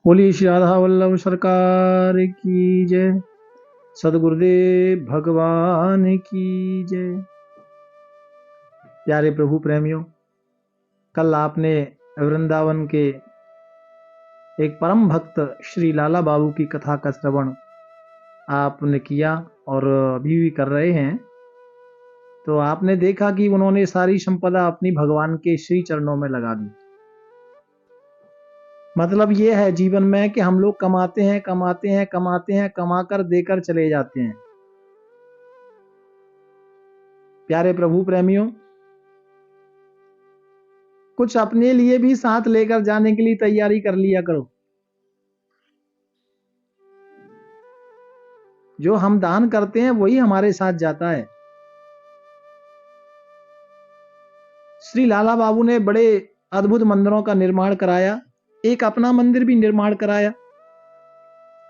बोलिए श्री राधा वल्लभ सरकार की जय। सदगुरुदेव भगवान की जय। प्यारे प्रभु प्रेमियों, कल आपने वृंदावन के एक परम भक्त श्री लाला बाबू की कथा का श्रवण आपने किया और अभी भी कर रहे हैं। तो आपने देखा कि उन्होंने सारी संपदा अपनी भगवान के श्री चरणों में लगा दी। मतलब ये है जीवन में कि हम लोग कमाते हैं कमाकर देकर चले जाते हैं। प्यारे प्रभु प्रेमियों, कुछ अपने लिए भी साथ लेकर जाने के लिए तैयारी कर लिया करो। जो हम दान करते हैं वही हमारे साथ जाता है। श्री लाला बाबू ने बड़े अद्भुत मंदिरों का निर्माण कराया, एक अपना मंदिर भी निर्माण कराया,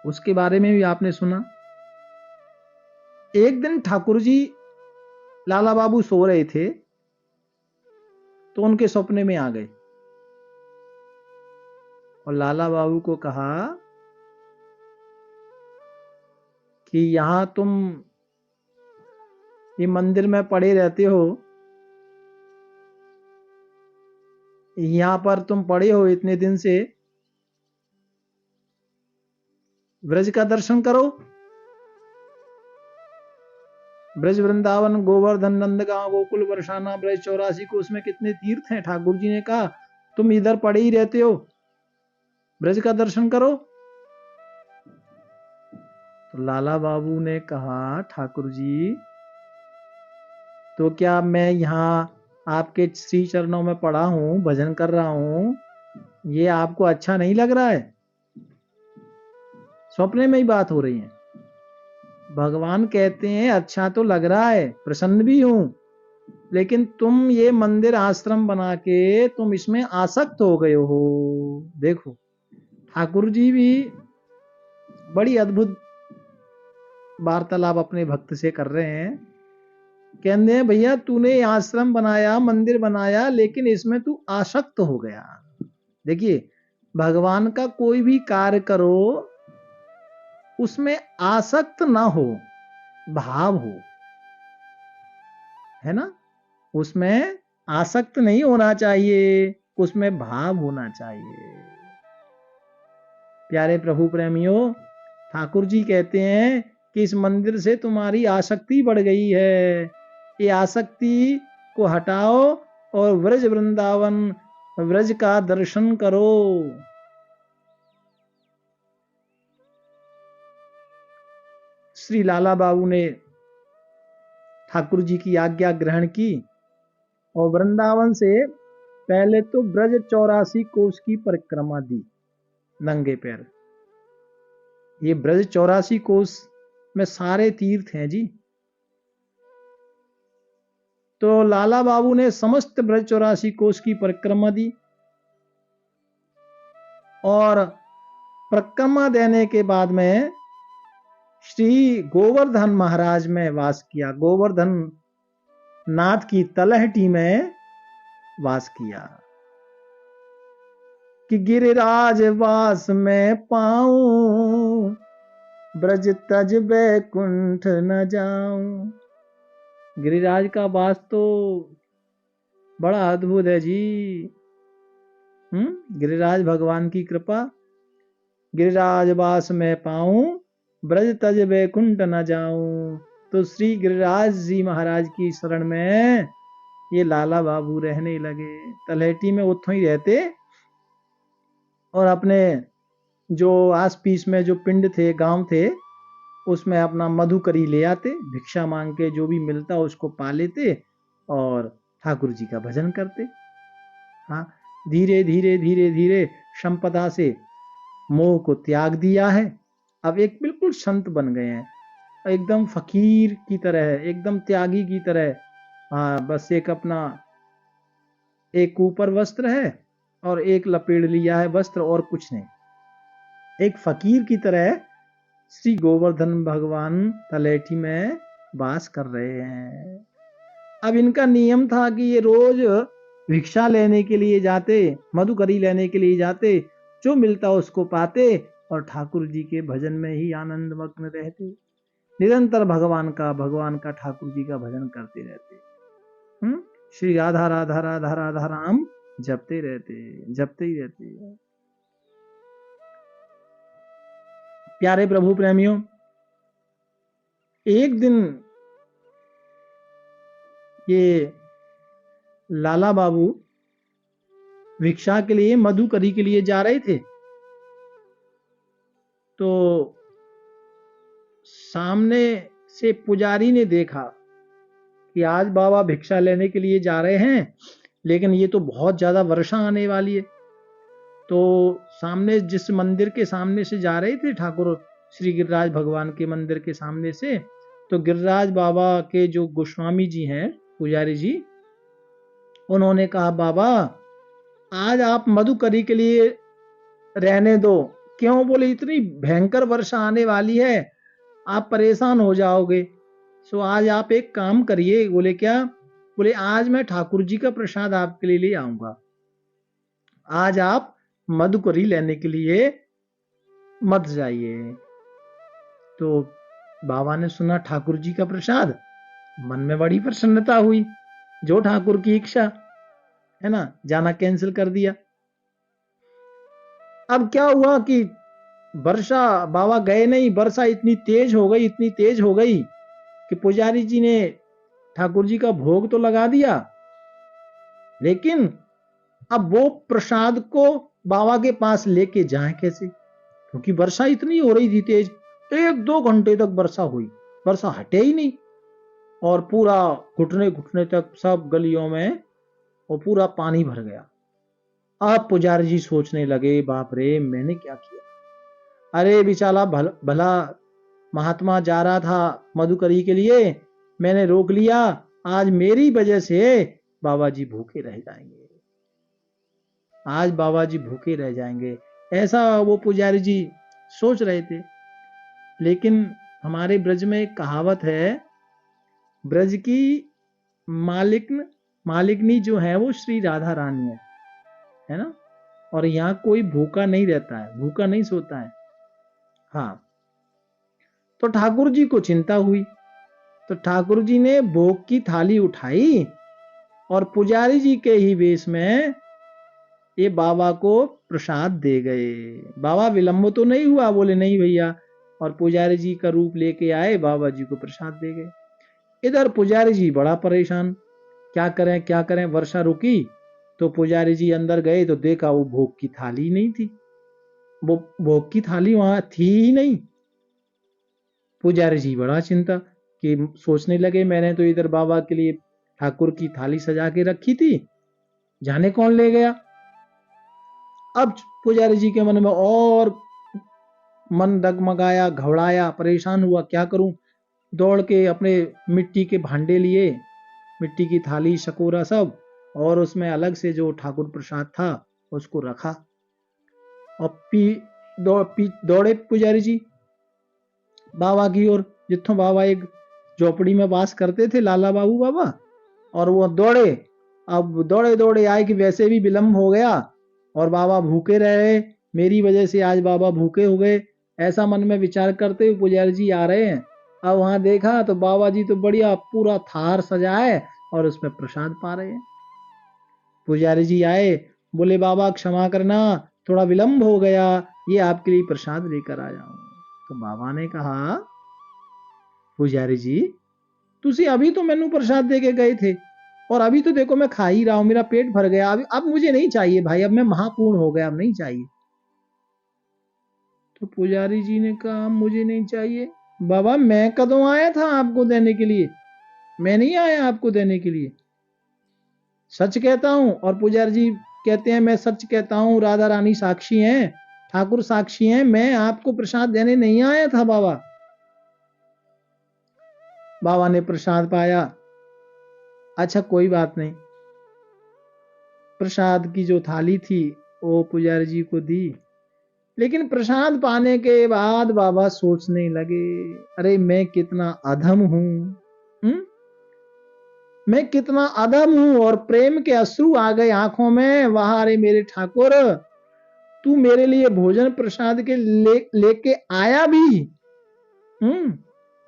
उसके बारे में भी आपने सुना। एक दिन ठाकुर जी लाला बाबू सो रहे थे तो उनके सपने में आ गए और लाला बाबू को कहा कि यहां तुम ये मंदिर में पड़े रहते हो, यहां पर तुम पड़े हो इतने दिन से, ब्रज का दर्शन करो। ब्रज वृंदावन गोवर्धन नंदगांव गोकुल बरसाना ब्रज 84 को उसमें कितने तीर्थ हैं। ठाकुर जी ने कहा तुम इधर पड़े ही रहते हो, ब्रज का दर्शन करो। तो लाला बाबू ने कहा ठाकुर जी, तो क्या मैं यहाँ आपके श्री चरणों में पड़ा हूं, भजन कर रहा हूं, ये आपको अच्छा नहीं लग रहा है? सपने में ही बात हो रही है। भगवान कहते हैं अच्छा तो लग रहा है, प्रसन्न भी हूं, लेकिन तुम ये मंदिर आश्रम बना के तुम इसमें आसक्त हो गए हो। देखो ठाकुर जी भी बड़ी अद्भुत वार्तालाप अपने भक्त से कर रहे हैं। कहते हैं भैया तूने आश्रम बनाया, मंदिर बनाया, लेकिन इसमें तू आसक्त हो गया। देखिए भगवान का कोई भी कार्य करो उसमें आसक्त ना हो, भाव हो, है ना। उसमें आसक्त नहीं होना चाहिए, उसमें भाव होना चाहिए। प्यारे प्रभु प्रेमियों, ठाकुर जी कहते हैं कि इस मंदिर से तुम्हारी आसक्ति बढ़ गई है, ये आसक्ति को हटाओ और व्रज वृंदावन व्रज का दर्शन करो। श्री लाला बाबू ने ठाकुर जी की आज्ञा ग्रहण की और वृंदावन से पहले तो ब्रज 84 कोस की परिक्रमा दी नंगे पैर। ये ब्रज 84 कोस में सारे तीर्थ हैं जी। तो लाला बाबू ने समस्त ब्रज 84 कोस की परिक्रमा दी और परिक्रमा देने के बाद में श्री गोवर्धन महाराज में वास किया, गोवर्धन नाथ की तलहटी में वास किया कि गिरिराज वास में पाऊं, ब्रज तज बैकुंठ न जाऊं। गिरिराज का वास तो बड़ा अद्भुत है जी। गिरिराज भगवान की कृपा, गिरिराज वास में पाऊं, ब्रज तज बैकुंठ न जाऊं। तो श्री गिरिराज जी महाराज की शरण में ये लाला बाबू रहने लगे। तलहटी में उतों ही रहते और अपने जो आस पीस में जो पिंड थे, गांव थे, उसमें अपना मधुकरी ले आते, भिक्षा मांग के जो भी मिलता उसको पा लेते और ठाकुर जी का भजन करते। हाँ, धीरे धीरे धीरे धीरे संपदा से मोह को त्याग दिया है। अब एक बिल्कुल संत बन गए हैं, एकदम फकीर की तरह है, एकदम त्यागी की तरह। हाँ, बस एक अपना एक ऊपर वस्त्र है और एक लपेट लिया है वस्त्र और कुछ नहीं, एक फकीर की तरह श्री गोवर्धन भगवान तलेठी में वास कर रहे हैं। अब इनका नियम था कि ये रोज भिक्षा लेने के लिए जाते, मधुकरी लेने के लिए जाते, जो मिलता उसको पाते और ठाकुर जी के भजन में ही आनंद मग्न रहते। निरंतर भगवान का ठाकुर जी का भजन करते रहते। श्री राधा राधा राधा राधा राम जपते ही रहते। प्यारे प्रभु प्रेमियों, एक दिन ये लाला बाबू भिक्षा के लिए, मधुकरी के लिए जा रहे थे। तो सामने से पुजारी ने देखा कि आज बाबा भिक्षा लेने के लिए जा रहे हैं, लेकिन ये तो बहुत ज्यादा वर्षा आने वाली है। तो सामने जिस मंदिर के सामने से जा रहे थे ठाकुर श्री गिरिराज भगवान के मंदिर के सामने से, तो गिरिराज बाबा के जो गोस्वामी जी हैं, पुजारी जी, उन्होंने कहा बाबा आज आप मधुकरी के लिए रहने दो। क्यों? बोले इतनी भयंकर वर्षा आने वाली है, आप परेशान हो जाओगे। सो आज आप एक काम करिए। बोले क्या? बोले आज मैं ठाकुर जी का प्रसाद आपके लिए ले आऊंगा, आज आप मधुकरी लेने के लिए मत जाइए। तो बाबा ने सुना ठाकुर जी का प्रसाद, मन में बड़ी प्रसन्नता हुई। जो ठाकुर की इच्छा है ना, जाना कैंसिल कर दिया। अब क्या हुआ कि वर्षा, बाबा गए नहीं, वर्षा इतनी तेज हो गई कि पुजारी जी ने ठाकुर जी का भोग तो लगा दिया, लेकिन अब वो प्रसाद को बाबा के पास लेके जाए कैसे? क्योंकि वर्षा इतनी हो रही थी तेज, 1-2 घंटे तक वर्षा हुई, वर्षा हटे ही नहीं, और पूरा घुटने घुटने तक सब गलियों में वो पूरा पानी भर गया। अब पुजारी जी सोचने लगे, बाप रे मैंने क्या किया? अरे बेचारा भला महात्मा जा रहा था मधुकरी के लिए, मैंने रोक लिया, आज मेरी वजह से बाबा जी भूखे रह जाएंगे, आज बाबा जी भूखे रह जाएंगे, ऐसा वो पुजारी जी सोच रहे थे। लेकिन हमारे ब्रज में एक कहावत है, ब्रज की मालिकनी जो है वो श्री राधा रानी है ना, और यहाँ कोई भूखा नहीं रहता है, भूखा नहीं सोता है। हाँ, तो ठाकुर जी को चिंता हुई, तो ठाकुर जी ने भोग की थाली उठाई और पुजारी जी के ही वेश में ये बाबा को प्रसाद दे गए। बाबा विलंब तो नहीं हुआ, बोले नहीं भैया, और पुजारी जी का रूप लेके आए, बाबा जी को प्रसाद दे गए। इधर पुजारी जी बड़ा परेशान, क्या करें। वर्षा रुकी तो पुजारी जी अंदर गए तो देखा वो भोग की थाली नहीं थी, वो भोग की थाली वहां थी ही नहीं। पुजारी जी बड़ा चिंता कि सोचने लगे, मैंने तो इधर बाबा के लिए ठाकुर की थाली सजा के रखी थी, जाने कौन ले गया। अब पुजारी जी के मन में और मन डगमगाया, घबराया, परेशान हुआ, क्या करूं। दौड़ के अपने मिट्टी के भांडे लिए, मिट्टी की थाली शकोरा सब, और उसमें अलग से जो ठाकुर प्रसाद था उसको रखा, और दौड़े पुजारी जी बाबा की ओर, जिथों बाबा एक झोपड़ी में वास करते थे, लाला बाबू बाबा, और वो दौड़े। अब दौड़े दौड़े आए कि वैसे भी विलंब हो गया और बाबा भूखे रहे, मेरी वजह से आज बाबा भूखे हो गए, ऐसा मन में विचार करते हुए पुजारी जी आ रहे हैं। अब वहां देखा तो बाबा जी तो बढ़िया पूरा थार सजाए और उसमें प्रसाद पा रहे हैं। पुजारी जी आए, बोले बाबा क्षमा करना, थोड़ा विलंब हो गया, ये आपके लिए प्रसाद लेकर आया हूं। तो बाबा ने कहा, पुजारी जी तुसी अभी तो मैनू प्रसाद दे के गए थे, और अभी तो देखो मैं खा ही रहा हूं, मेरा पेट भर गया, अब मुझे नहीं चाहिए भाई, अब मैं महापूर्ण हो गया, अब नहीं चाहिए। तो पुजारी जी ने कहा, मुझे नहीं चाहिए? बाबा मैं कदों आया था आपको देने के लिए? मैं नहीं आया आपको देने के लिए, सच कहता हूं। और पुजारी जी कहते हैं, मैं सच कहता हूं, राधा रानी साक्षी हैं, ठाकुर साक्षी हैं, मैं आपको प्रसाद देने नहीं आया था बाबा। बाबा ने प्रसाद पाया, अच्छा कोई बात नहीं, प्रसाद की जो थाली थी वो पुजारी जी को दी। लेकिन प्रसाद पाने के बाद बाबा सोचने लगे, अरे मैं कितना अधम हूं, मैं कितना अधम हूं, और प्रेम के अश्रु आ गए आंखों में। वहां, अरे मेरे ठाकुर, तू मेरे लिए भोजन प्रसाद के लेके आया भी,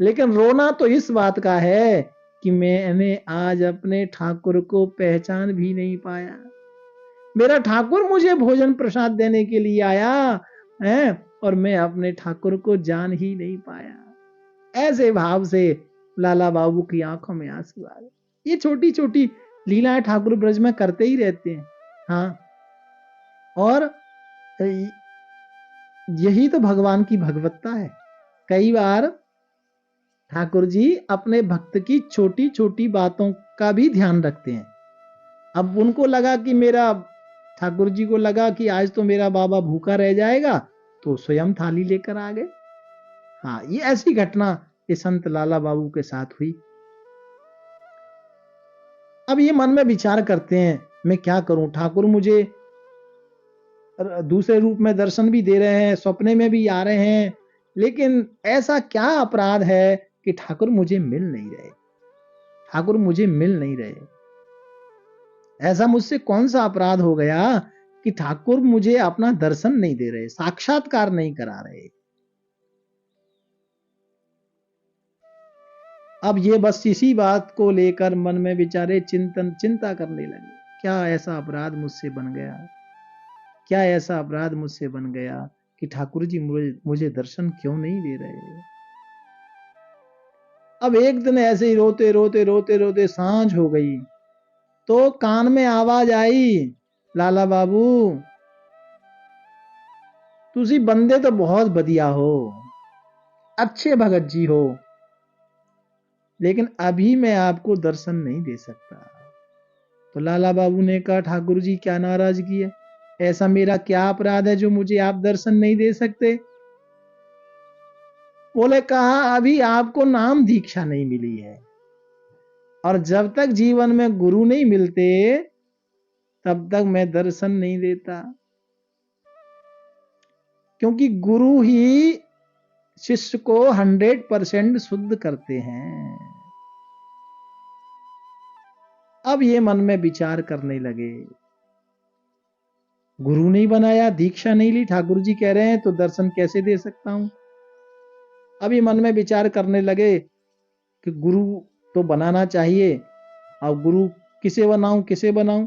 लेकिन रोना तो इस बात का है कि मैंने आज अपने ठाकुर को पहचान भी नहीं पाया। मेरा ठाकुर मुझे भोजन प्रसाद देने के लिए आया है और मैं अपने ठाकुर को जान ही नहीं पाया। ऐसे भाव से लाला बाबू की आंखों में आंसू आ गए। ये छोटी छोटी लीलाएं ठाकुर ब्रज में करते ही रहते हैं। हाँ, और यही तो भगवान की भगवत्ता है। कई बार ठाकुर जी अपने भक्त की छोटी छोटी बातों का भी ध्यान रखते हैं। अब उनको लगा कि ठाकुर जी को लगा कि आज तो मेरा बाबा भूखा रह जाएगा, तो स्वयं थाली लेकर आ गए। हाँ, ये ऐसी घटना ये संत लाला बाबू के साथ हुई। अब ये मन में विचार करते हैं, मैं क्या करूं, ठाकुर मुझे दूसरे रूप में दर्शन भी दे रहे हैं, सपने में भी आ रहे हैं, लेकिन ऐसा क्या अपराध है कि ठाकुर मुझे मिल नहीं रहे, ठाकुर मुझे मिल नहीं रहे। ऐसा मुझसे कौन सा अपराध हो गया कि ठाकुर मुझे अपना दर्शन नहीं दे रहे, साक्षात्कार नहीं करा रहे। अब ये बस इसी बात को लेकर मन में विचारे चिंता करने लगे, क्या ऐसा अपराध मुझसे बन गया, क्या ऐसा अपराध मुझसे बन गया कि ठाकुर जी मुझे दर्शन क्यों नहीं दे रहे। अब एक दिन ऐसे ही रोते रोते रोते रोते सांझ हो गई, तो कान में आवाज आई, लाला बाबू तुसी बंदे तो बहुत बढ़िया हो, अच्छे भगत जी हो, लेकिन अभी मैं आपको दर्शन नहीं दे सकता। तो लाला बाबू ने कहा, ठाकुर जी क्या नाराजगी है, ऐसा मेरा क्या अपराध है जो मुझे आप दर्शन नहीं दे सकते। बोले, कहा अभी आपको नाम दीक्षा नहीं मिली है, और जब तक जीवन में गुरु नहीं मिलते तब तक मैं दर्शन नहीं देता, क्योंकि गुरु ही शिष्य को 100% शुद्ध करते हैं। अब ये मन में विचार करने लगे, गुरु नहीं बनाया, दीक्षा नहीं ली, ठाकुर जी कह रहे हैं तो दर्शन कैसे दे सकता हूं। अब ये मन में विचार करने लगे कि गुरु तो बनाना चाहिए, अब गुरु किसे बनाऊं।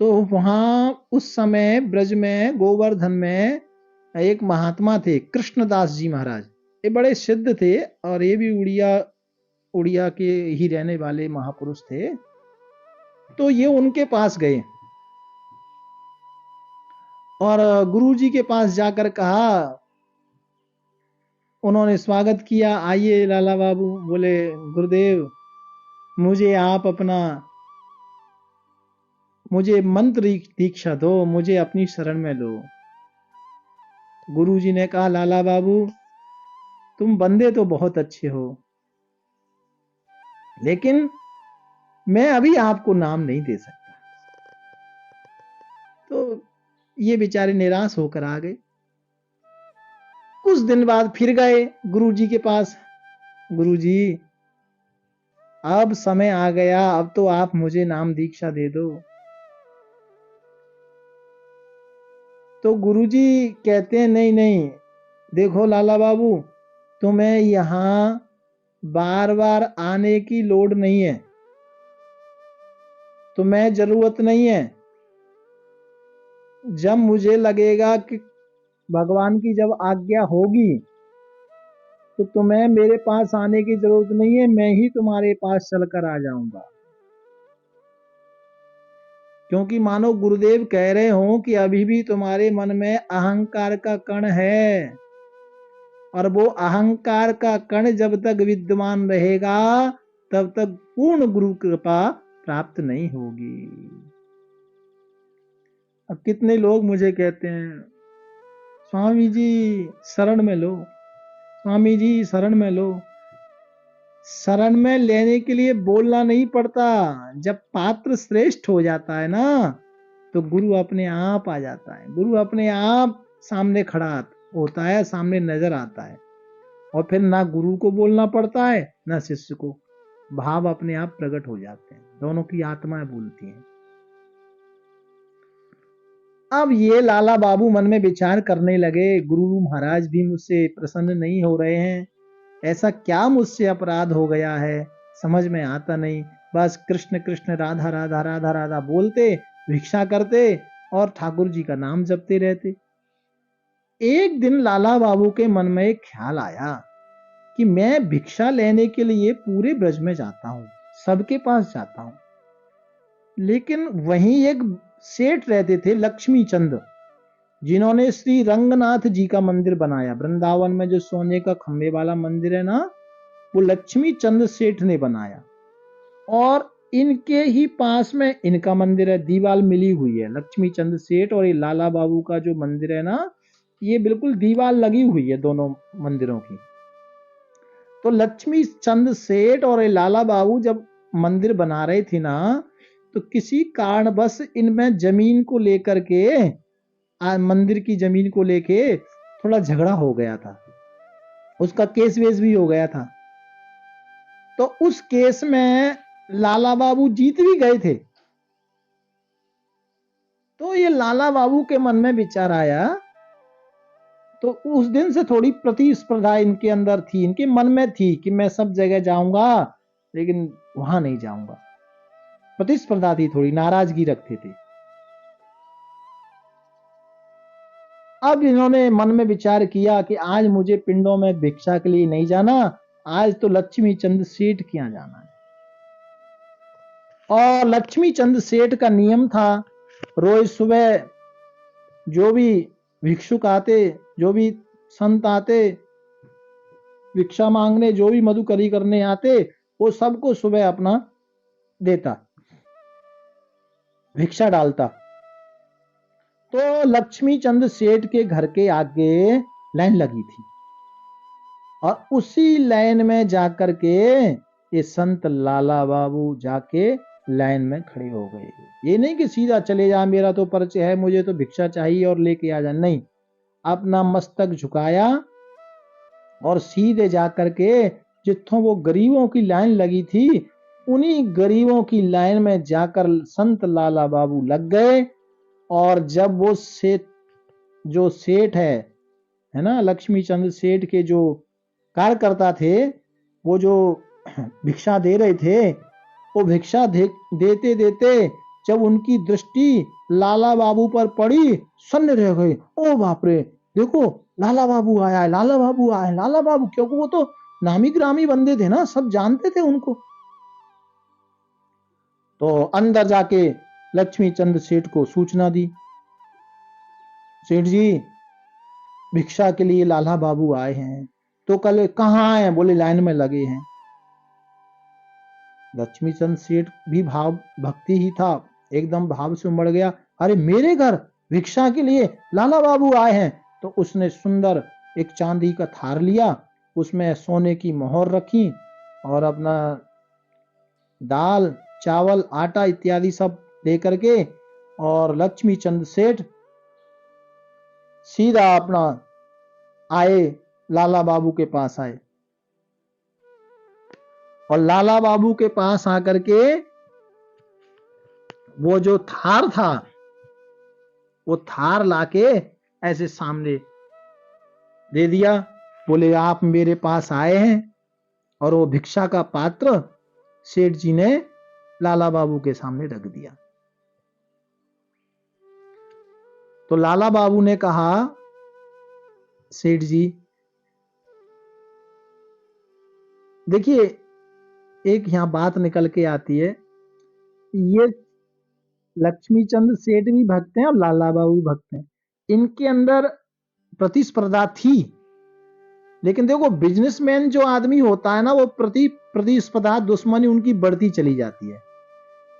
तो वहां उस समय ब्रज में गोवर्धन में एक महात्मा थे, कृष्णदास जी महाराज। ये बड़े सिद्ध थे और ये भी उड़िया के ही रहने वाले महापुरुष थे। तो ये उनके पास गए और गुरु जी के पास जाकर कहा, उन्होंने स्वागत किया, आइए लाला बाबू। बोले, गुरुदेव मुझे मंत्र दीक्षा दो, मुझे अपनी शरण में लो। गुरु जी ने कहा, लाला बाबू तुम बंदे तो बहुत अच्छे हो, लेकिन मैं अभी आपको नाम नहीं दे सकता। तो ये बेचारे निराश होकर आ गए। कुछ दिन बाद फिर गए गुरु जी के पास, गुरु जी अब समय आ गया, अब तो आप मुझे नाम दीक्षा दे दो। तो गुरु जी कहते हैं, नहीं नहीं, देखो लाला बाबू, तुम्हें यहां बार बार आने की लोड़ नहीं है, तुम्हें जरूरत नहीं है। जब मुझे लगेगा कि भगवान की जब आज्ञा होगी तो तुम्हें मेरे पास आने की जरूरत नहीं है, मैं ही तुम्हारे पास चलकर आ जाऊंगा। क्योंकि मानो गुरुदेव कह रहे हो कि अभी भी तुम्हारे मन में अहंकार का कण है, और वो अहंकार का कण जब तक विद्यमान रहेगा तब तक पूर्ण गुरु कृपा प्राप्त नहीं होगी। अब कितने लोग मुझे कहते हैं, स्वामी जी शरण में लो, स्वामी जी शरण में लो। शरण में लेने के लिए बोलना नहीं पड़ता, जब पात्र श्रेष्ठ हो जाता है ना तो गुरु अपने आप आ जाता है, गुरु अपने आप सामने खड़ा होता है, सामने नजर आता है, और फिर ना गुरु को बोलना पड़ता है ना शिष्य को, भाव अपने आप प्रकट हो जाते हैं, दोनों की आत्माएं बोलती हैं। अब ये लाला बाबू मन में विचार करने लगे, गुरु महाराज भी मुझसे प्रसन्न नहीं हो रहे हैं, ऐसा क्या मुझसे अपराध हो गया है, समझ में आता नहीं। बस कृष्ण कृष्ण राधा राधा राधा राधा बोलते, भिक्षा करते और ठाकुर जी का नाम जपते रहते। एक दिन लाला बाबू के मन में एक ख्याल आया कि मैं भिक्षा लेने के लिए पूरे ब्रज में जाता हूं, सबके पास जाता हूं, लेकिन वहीं एक सेठ रहते थे लक्ष्मी चंद, जिन्होंने श्री रंगनाथ जी का मंदिर बनाया। वृंदावन में जो सोने का खंबे वाला मंदिर है ना, वो लक्ष्मी चंद सेठ ने बनाया, और इनके ही पास में इनका मंदिर है, दीवार मिली हुई है। लक्ष्मी चंद सेठ और ये लाला बाबू का जो मंदिर है ना, ये बिल्कुल दीवार लगी हुई है दोनों मंदिरों की। तो लक्ष्मी चंद सेठ और ये लाला बाबू जब मंदिर बना रहे थे ना, तो किसी कारणवश इनमें जमीन को लेकर के, मंदिर की जमीन को लेके थोड़ा झगड़ा हो गया था, उसका केस वेस भी हो गया था। तो उस केस में लाला बाबू जीत भी गए थे। तो ये लाला बाबू के मन में विचार आया, तो उस दिन से थोड़ी प्रतिस्पर्धा इनके अंदर थी, इनके मन में थी कि मैं सब जगह जाऊंगा लेकिन वहां नहीं जाऊंगा। प्रतिस्पर्धा थी, थोड़ी नाराजगी रखते थे। अब इन्होंने मन में विचार किया कि आज मुझे पिंडों में भिक्षा के लिए नहीं जाना, आज तो लक्ष्मी चंद सेठ के यहां जाना है। और लक्ष्मी चंद सेठ का नियम था, रोज सुबह जो भी भिक्षुक आते, जो भी संत आते भिक्षा मांगने, जो भी मधुकरी करने आते, वो सबको सुबह अपना देता, भिक्षा डालता। तो लक्ष्मी चंद सेठ के घर के आगे लाइन लगी थी, और उसी लाइन में जाकर के ये संत लाला बाबू जाके लाइन में खड़े हो गए। ये नहीं कि सीधा चले जा, मेरा तो परिचय है, मुझे तो भिक्षा चाहिए और लेके आ जा, नहीं, अपना मस्तक झुकाया और सीधे जाकर के जिथों वो गरीबों की लाइन लगी थी, उन्हीं गरीबों की लाइन में जाकर संत लाला बाबू लग गए। और जब वो सेठ, जो सेठ है ना, लक्ष्मी चंद सेठ के जो कार्यकर्ता थे, वो जो भिक्षा दे रहे थे, वो भिक्षा देते देते जब उनकी दृष्टि लाला बाबू पर पड़ी, सन्न रह गए। ओ बाप रे, देखो लाला बाबू आया है, लाला बाबू आया है, लाला बाबू, क्योंकि वो तो नामी ग्रामी बंदे थे ना, सब जानते थे उनको। तो अंदर जाके लक्ष्मी चंद सेठ को सूचना दी, सेठ जी भिक्षा के लिए लाला बाबू आए हैं। तो कल कहाँ आए? बोले लाइन में लगे हैं। लक्ष्मी चंद सेठ भी भाव भक्ति ही था, एकदम भाव से उमड़ गया, अरे मेरे घर भिक्षा के लिए लाला बाबू आए हैं। तो उसने सुंदर एक चांदी का थार लिया, उसमें सोने की मोहर रखी और अपना दाल चावल आटा इत्यादि सब लेकर के, और लक्ष्मी चंद सेठ सीधा अपना आए, लाला बाबू के पास आए, और लाला बाबू के पास आकर के वो जो थार था, वो थार लाके ऐसे सामने दे दिया। बोले आप मेरे पास आए हैं। और वो भिक्षा का पात्र सेठ जी ने लाला बाबू के सामने रख दिया। तो लाला बाबू ने कहा, सेठ जी देखिए, एक यहां बात निकल के आती है, ये लक्ष्मी चंद सेठ भी भक्त हैं और लाला बाबू भी भक्त हैं, इनके अंदर प्रतिस्पर्धा थी। लेकिन देखो, बिजनेसमैन जो आदमी होता है ना, वो प्रतिस्पर्धा, दुश्मनी उनकी बढ़ती चली जाती है।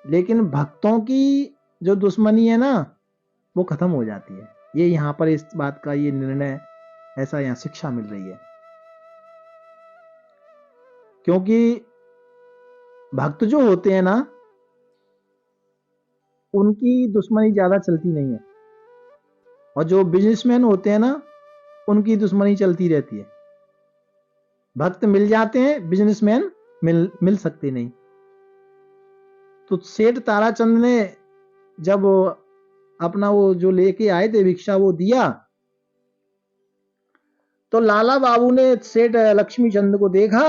लेकिन भक्तों की जो दुश्मनी है ना, वो खत्म हो जाती है। ये यहां पर इस बात का ये निर्णय, ऐसा यहां शिक्षा मिल रही है। क्योंकि भक्त जो होते हैं ना, उनकी दुश्मनी ज्यादा चलती नहीं है, और जो बिजनेसमैन होते हैं ना, उनकी दुश्मनी चलती रहती है। भक्त मिल जाते हैं, बिजनेसमैन मिल सकते नहीं। तो सेठ ताराचंद ने जब अपना वो जो लेके आए थे भिक्षा वो दिया। तो लाला बाबू ने सेठ लक्ष्मी चंद को देखा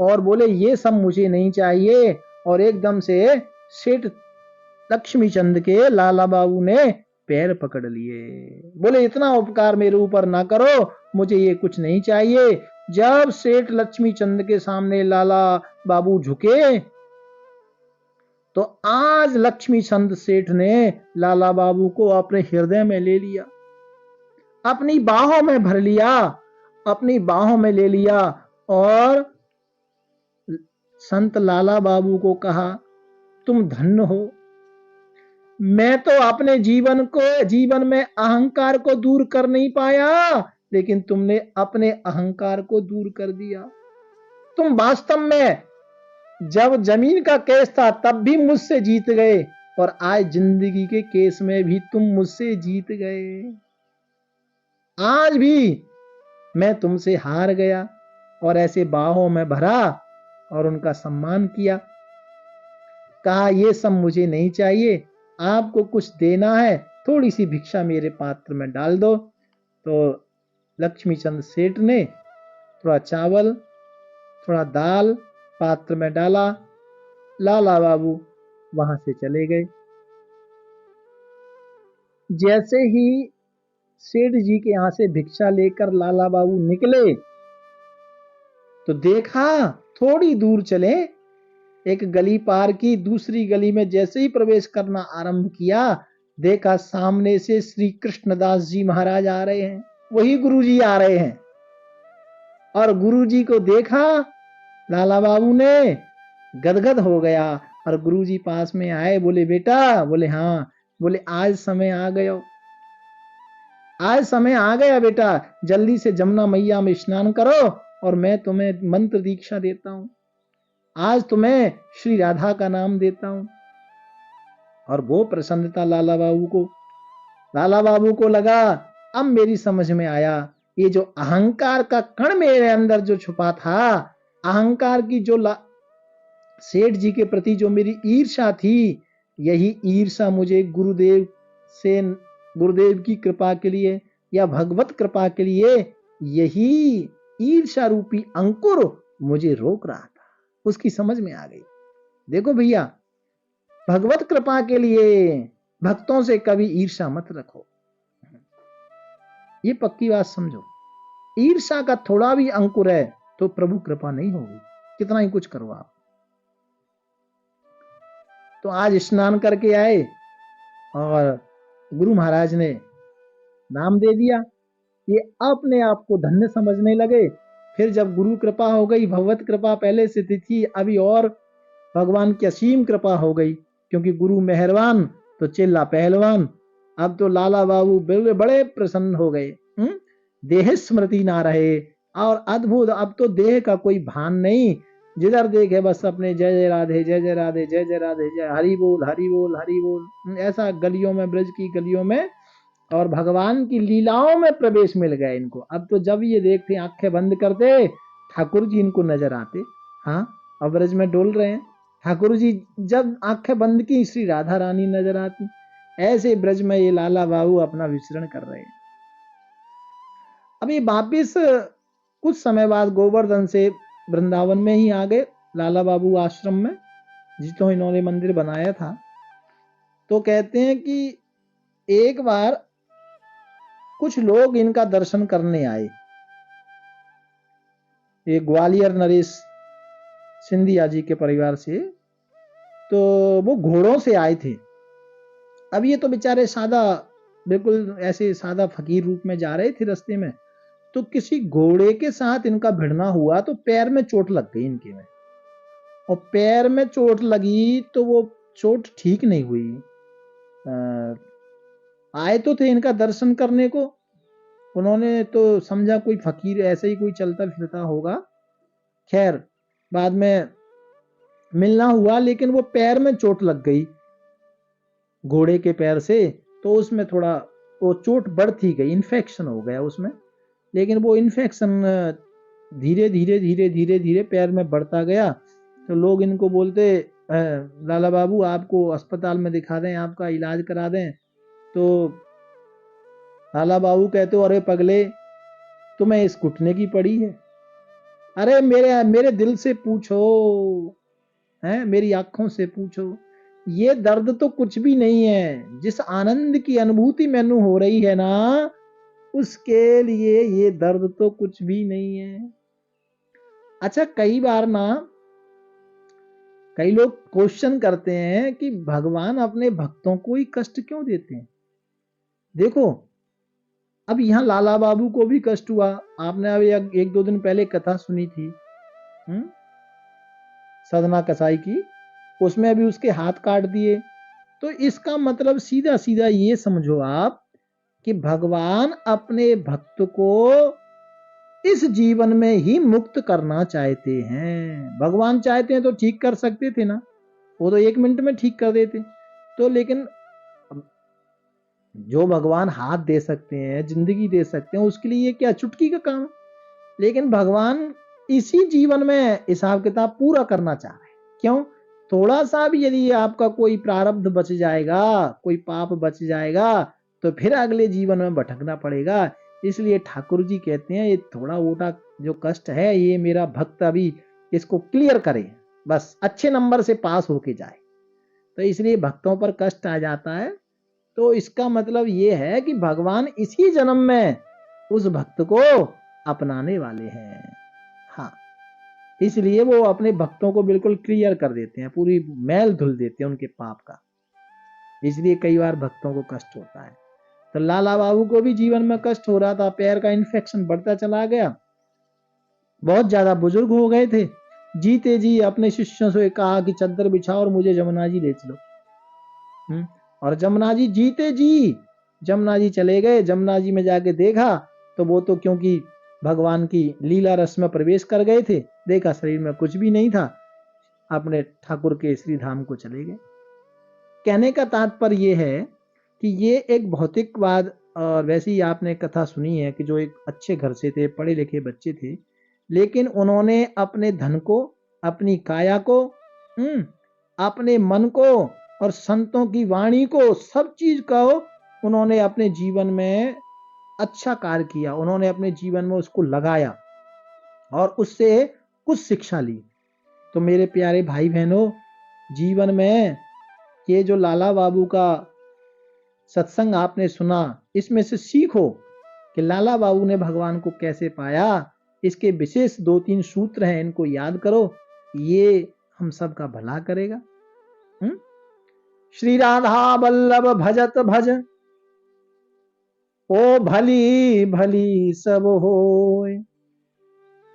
और बोले ये सब मुझे नहीं चाहिए, और एकदम से सेठ लक्ष्मी चंद के लाला बाबू ने पैर पकड़ लिए, बोले इतना उपकार मेरे ऊपर ना करो, मुझे ये कुछ नहीं चाहिए। जब सेठ लक्ष्मी चंद के सामने लाला बाबू झुके तो आज लक्ष्मी चंद सेठ ने लाला बाबू को अपने हृदय में ले लिया, अपनी बाहों में भर लिया, अपनी बाहों में ले लिया और संत लाला बाबू को कहा तुम धन्य हो, मैं तो अपने जीवन में अहंकार को दूर कर नहीं पाया, लेकिन तुमने अपने अहंकार को दूर कर दिया। तुम वास्तव में जब जमीन का केस था तब भी मुझसे जीत गए, और आज जिंदगी के केस में भी तुम मुझसे जीत गए। आज भी मैं तुमसे हार गया, और ऐसे बाहों में भरा और उनका सम्मान किया। कहा ये सब मुझे नहीं चाहिए, आपको कुछ देना है थोड़ी सी भिक्षा मेरे पात्र में डाल दो। तो लक्ष्मी चंद सेठ ने थोड़ा चावल थोड़ा दाल पात्र में डाला, लाला बाबू वहां से चले गए। जैसे ही सेठ जी के यहां से भिक्षा लेकर लाला बाबू निकले तो देखा थोड़ी दूर चले, एक गली पार की, दूसरी गली में जैसे ही प्रवेश करना आरंभ किया, देखा सामने से श्री कृष्णदास जी महाराज आ रहे हैं, वही गुरुजी आ रहे हैं। और गुरुजी को देखा लाला बाबू ने गदगद हो गया, और गुरुजी पास में आए, बोले बेटा, बोले हाँ, बोले आज समय आ गया, आज समय आ गया बेटा, जल्दी से जमुना मैया में स्नान करो और मैं तुम्हें मंत्र दीक्षा देता हूं, आज तुम्हें श्री राधा का नाम देता हूं। और वो प्रसन्नता लाला बाबू को लगा, अब मेरी समझ में आया, ये जो अहंकार का कण मेरे अंदर जो छुपा था, अहंकार की जो सेठ जी के प्रति जो मेरी ईर्षा थी, यही ईर्षा मुझे गुरुदेव की कृपा के लिए या भगवत कृपा के लिए, यही ईर्षा रूपी अंकुर मुझे रोक रहा था। उसकी समझ में आ गई। देखो भैया, भगवत कृपा के लिए भक्तों से कभी ईर्षा मत रखो, ये पक्की बात समझो। ईर्षा का थोड़ा भी अंकुर है तो प्रभु कृपा नहीं होगी, कितना ही कुछ करो आप। तो आज स्नान करके आए और गुरु महाराज ने नाम दे दिया, ये अपने आप को धन्य समझने लगे। फिर जब गुरु कृपा हो गई, भगवत कृपा पहले से थी, अभी और भगवान की असीम कृपा हो गई, क्योंकि गुरु मेहरबान तो चेला पहलवान। अब तो लाला बाबू बड़े प्रसन्न हो गए, देह स्मृति ना रहे, और अद्भुत, अब तो देह का कोई भान नहीं, जिधर देखे बस अपने जय जय राधे जय जय राधे जय जय राधे जय हरि बोल हरि बोल हरि बोल, ऐसा गलियों में, ब्रज की गलियों में, और भगवान की लीलाओं में प्रवेश मिल गया इनको। अब तो जब ये देखते आंखें बंद करते, ठाकुर जी इनको नजर आते, हाँ अब ब्रज में डोल रहे हैं ठाकुर जी, जब आंखें बंद की श्री राधा रानी नजर आती। ऐसे ब्रज में ये लाला बाबू अपना विचरण कर रहे हैं। अभी वापिस कुछ समय बाद गोवर्धन से वृंदावन में ही आ गए, लाला बाबू आश्रम में जितो इन्होंने मंदिर बनाया था। तो कहते हैं कि एक बार कुछ लोग इनका दर्शन करने आए, ये ग्वालियर नरेश सिंधिया जी के परिवार से, तो वो घोड़ों से आए थे। अब ये तो बेचारे सादा, बिल्कुल ऐसे सादा फकीर रूप में जा रहे थे रास्ते में, तो किसी घोड़े के साथ इनका भिड़ना हुआ, तो पैर में चोट लग गई इनके में, और पैर में चोट लगी तो वो चोट ठीक नहीं हुई। आए तो थे इनका दर्शन करने को, उन्होंने तो समझा कोई फकीर ऐसे ही कोई चलता फिरता होगा। खैर बाद में मिलना हुआ, लेकिन वो पैर में चोट लग गई घोड़े के पैर से, तो उसमें थोड़ा वो चोट बढ़ती गई, इन्फेक्शन हो गया उसमें। लेकिन वो इन्फेक्शन धीरे धीरे धीरे धीरे धीरे पैर में बढ़ता गया। तो लोग इनको बोलते लाला बाबू आपको अस्पताल में दिखा दें, आपका इलाज करा दें। तो लाला बाबू कहते हो, अरे पगले तुम्हें इस घुटने की पड़ी है? अरे मेरे मेरे दिल से पूछो, है मेरी आंखों से पूछो, ये दर्द तो कुछ भी नहीं है। जिस आनंद की अनुभूति मैनू हो रही है ना, उसके लिए ये दर्द तो कुछ भी नहीं है। अच्छा, कई बार ना कई लोग क्वेश्चन करते हैं कि भगवान अपने भक्तों को ही कष्ट क्यों देते हैं। देखो, अब यहाँ लाला बाबू को भी कष्ट हुआ। आपने अभी एक दो दिन पहले कथा सुनी थी सदना कसाई की, उसमें अभी उसके हाथ काट दिए। तो इसका मतलब सीधा सीधा ये समझो आप कि भगवान अपने भक्त को इस जीवन में ही मुक्त करना चाहते हैं। भगवान चाहते हैं तो ठीक कर सकते थे ना, वो तो 1 मिनट में ठीक कर देते। तो लेकिन जो भगवान हाथ दे सकते हैं, जिंदगी दे सकते हैं, उसके लिए क्या चुटकी का काम। लेकिन भगवान इसी जीवन में हिसाब किताब पूरा करना चाह रहे हैं। क्यों? थोड़ा सा भी यदि आपका कोई प्रारब्ध बच जाएगा, कोई पाप बच जाएगा, तो फिर अगले जीवन में भटकना पड़ेगा। इसलिए ठाकुर जी कहते हैं, ये थोड़ा मोटा जो कष्ट है, ये मेरा भक्त अभी इसको क्लियर करे, बस अच्छे नंबर से पास होके जाए। तो इसलिए भक्तों पर कष्ट आ जाता है। तो इसका मतलब ये है कि भगवान इसी जन्म में उस भक्त को अपनाने वाले हैं। हाँ, इसलिए वो अपने भक्तों को बिल्कुल क्लियर कर देते हैं, पूरी मैल धुल देते हैं उनके पाप का। इसलिए कई बार भक्तों को कष्ट होता है। तो लाला बाबू को भी जीवन में कष्ट हो रहा था, पैर का इन्फेक्शन बढ़ता चला गया, बहुत ज्यादा बुजुर्ग हो गए थे। जीते जी अपने शिष्यों से कहा कि चद्दर बिछाओ और मुझे जमुना जी ले चलो। और जमुना जी जीते जी जमुना जी चले गए। जमुना जी में जाके देखा तो वो तो क्योंकि भगवान की लीला रस में प्रवेश कर गए थे, देखा शरीर में कुछ भी नहीं था, अपने ठाकुर के श्री धाम को चले गए। कहने का तात्पर्य ये है कि ये एक भौतिकवाद, और वैसे ही आपने कथा सुनी है कि जो एक अच्छे घर से थे, पढ़े लिखे बच्चे थे, लेकिन उन्होंने अपने धन को, अपनी काया को, अपने मन को और संतों की वाणी को, सब चीज को उन्होंने अपने जीवन में अच्छा कार्य किया। उन्होंने अपने जीवन में उसको लगाया और उससे कुछ शिक्षा ली। तो मेरे प्यारे भाई बहनों, जीवन में ये जो लाला बाबू का सत्संग आपने सुना, इसमें से सीखो कि लाला बाबू ने भगवान को कैसे पाया। इसके विशेष 2-3 सूत्र हैं, इनको याद करो, ये हम सब का भला करेगा। श्री राधा वल्लभ भजत भज, ओ भली भली सब होय,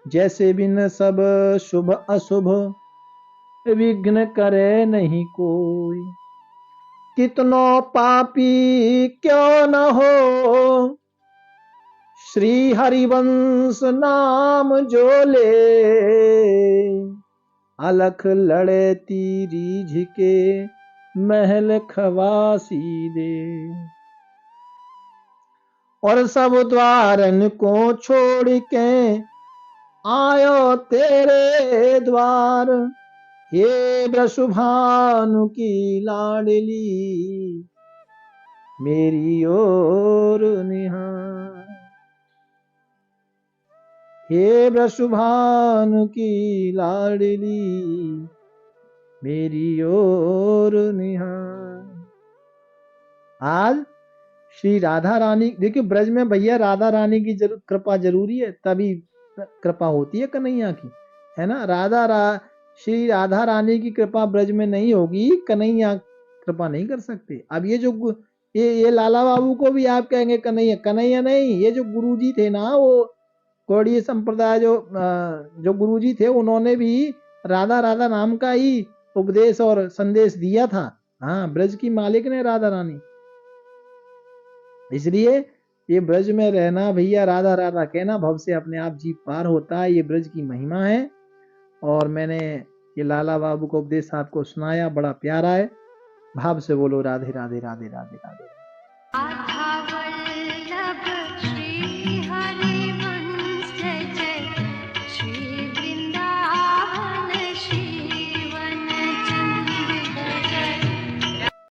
जैसे बिन सब शुभ अशुभ, विघ्न करे नहीं कोई। कितनो पापी क्यों न हो, श्री हरिवंश नाम जो ले, अलख लड़े तीरी के महल खवासी दे। और सब द्वारन को छोड़ के आयो तेरे द्वार, हे वृषभानु की लाडली, मेरी ओर निहार। हे वृषभानु की लाडली, मेरी ओर निहार। आज श्री राधा रानी, देखिए ब्रज में भैया राधा रानी की कृपा जरूरी है, तभी कृपा होती है कन्हैया की, है ना। श्री राधा रानी की कृपा ब्रज में नहीं होगी, कन्हैया कृपा नहीं कर सकते। अब ये लाला बाबू को भी आप कहेंगे कन्हैया नहीं, ये जो गुरुजी थे ना, वो गौड़ीय संप्रदाय जो गुरुजी थे, उन्होंने भी राधा राधा नाम का ही उपदेश और संदेश दिया था। हाँ, ब्रज की मालिक ने राधा रानी। इसलिए ये ब्रज में रहना भैया, राधा राधा कहना, भव से अपने आप जीव पार होता है। ये ब्रज की महिमा है। और मैंने ये लाला बाबू को उपदेश आपको सुनाया, बड़ा प्यारा है। भाव से बोलो राधे राधे राधे राधे राधे।